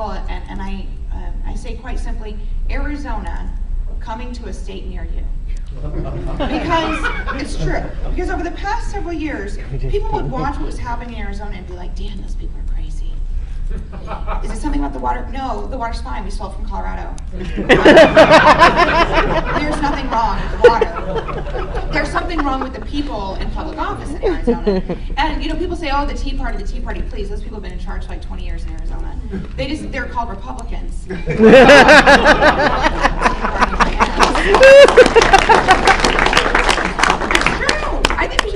people, and I say quite simply, Arizona coming to a state near you. Because it's true. Because over the past several years, people would watch what was happening in Arizona and be like, damn, those people are crazy. Is it something about the water? No, the water's fine. We stole it from Colorado. There's nothing wrong with the water. There's something wrong with the people in public office in Arizona. And people say, oh, the Tea Party, please. Those people have been in charge for like 20 years in Arizona. They're called Republicans.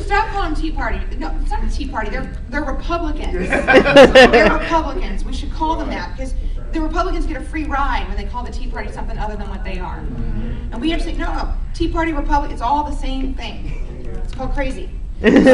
Stop calling them Tea Party. No, it's not a Tea Party. They're Republicans. They're Republicans. We should call them that because the Republicans get a free ride when they call the Tea Party something other than what they are. And we have to say, no, Tea Party, Republican, it's all the same thing. It's called crazy. So, they've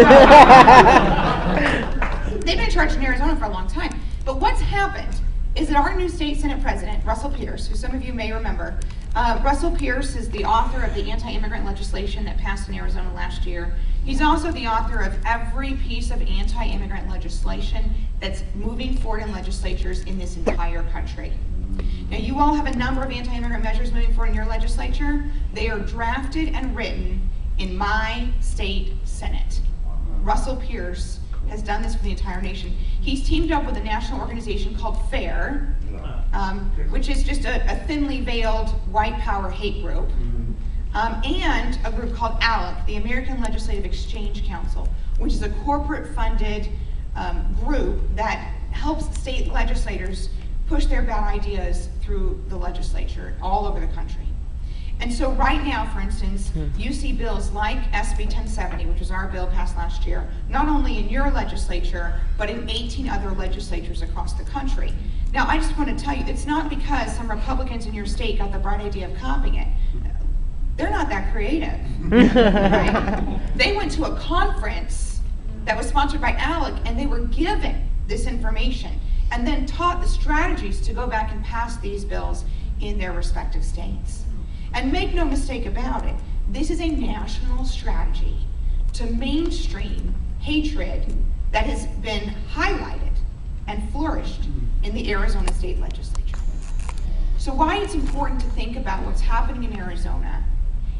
been in charge in Arizona for a long time. But what's happened is that our new state Senate president, Russell Pierce, who some of you may remember, Russell Pierce is the author of the anti-immigrant legislation that passed in Arizona last year. He's also the author of every piece of anti-immigrant legislation that's moving forward in legislatures in this entire country. Now, you all have a number of anti-immigrant measures moving forward in your legislature. They are drafted and written in my state Senate. Russell Pierce has done this for the entire nation. He's teamed up with a national organization called FAIR, which is just a thinly veiled white power hate group. And a group called ALEC, the American Legislative Exchange Council, which is a corporate-funded group that helps state legislators push their bad ideas through the legislature all over the country. And so right now, for instance, you see bills like SB 1070, which was our bill passed last year, not only in your legislature, but in 18 other legislatures across the country. Now, I just want to tell you, it's not because some Republicans in your state got the bright idea of copying it. They're not that creative, right? They went to a conference that was sponsored by ALEC, and they were given this information and then taught the strategies to go back and pass these bills in their respective states. And make no mistake about it, this is a national strategy to mainstream hatred that has been highlighted and flourished in the Arizona state legislature. So why it's important to think about what's happening in Arizona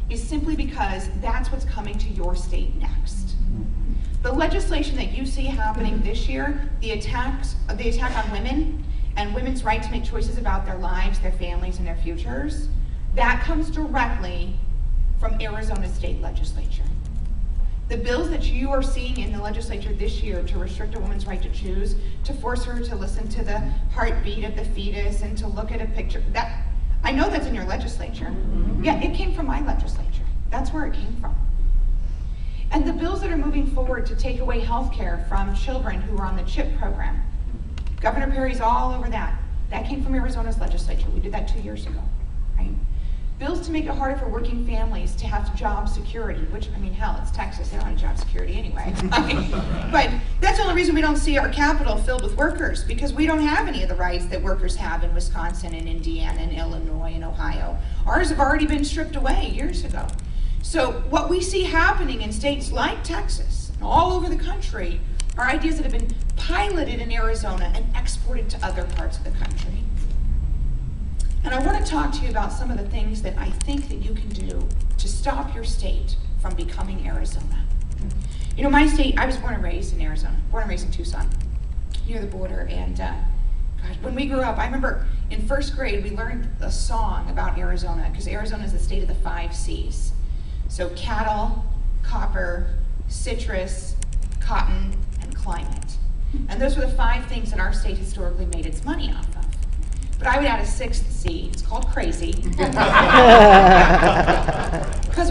is simply because that's what's coming to your state next. The legislation that you see happening this year, the attack on women and women's right to make choices about their lives, their families, and their futures, that comes directly from Arizona state legislature. The bills that you are seeing in the legislature this year to restrict a woman's right to choose, to force her to listen to the heartbeat of the fetus and to look at a picture, I know that's in your legislature. Yeah, it came from my legislature. That's where it came from. And the bills that are moving forward to take away health care from children who are on the CHIP program, Governor Perry's all over that. That came from Arizona's legislature. We did that 2 years ago, right? Bills to make it harder for working families to have job security, which, I mean, hell, it's Texas. They don't have job security anyway. But that's the only reason we don't see our Capitol filled with workers, because we don't have any of the rights that workers have in Wisconsin and Indiana and Illinois and Ohio. Ours have already been stripped away years ago. So what we see happening in states like Texas, and all over the country, are ideas that have been piloted in Arizona and exported to other parts of the country. And I want to talk to you about some of the things that I think that you can do to stop your state from becoming Arizona. You know, my state, I was born and raised in Arizona, born and raised in Tucson, near the border. And gosh, when we grew up, I remember in first grade, we learned a song about Arizona, because Arizona is the state of the 5 C's. So cattle, copper, citrus, cotton, and climate. And those were the 5 things that our state historically made its money off of. But I would add a 6th C. It's called crazy. Because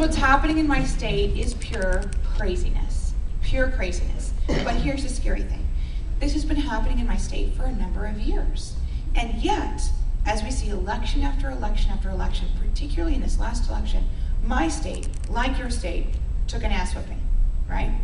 what's happening in my state is pure craziness. Pure craziness. But here's the scary thing. This has been happening in my state for a number of years. And yet, as we see election after election after election, particularly in this last election, my state, like your state, took an ass whipping, right?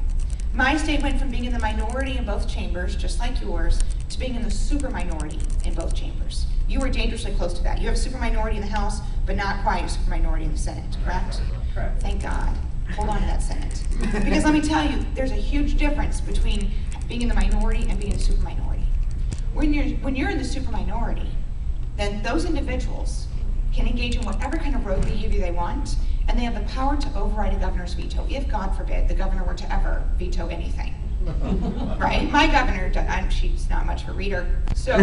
My state went from being in the minority in both chambers, just like yours, to being in the super minority in both chambers. You were dangerously close to that. You have a super minority in the House, but not quite a super minority in the Senate, correct? Correct. Thank God. Hold on to that Senate. Because let me tell you, there's a huge difference between being in the minority and being in the super minority. When you're in the super minority, then those individuals can engage in whatever kind of rogue behavior they want, and they have the power to override a governor's veto if, God forbid, the governor were to ever veto anything. Right? My governor, she's not much of a reader, so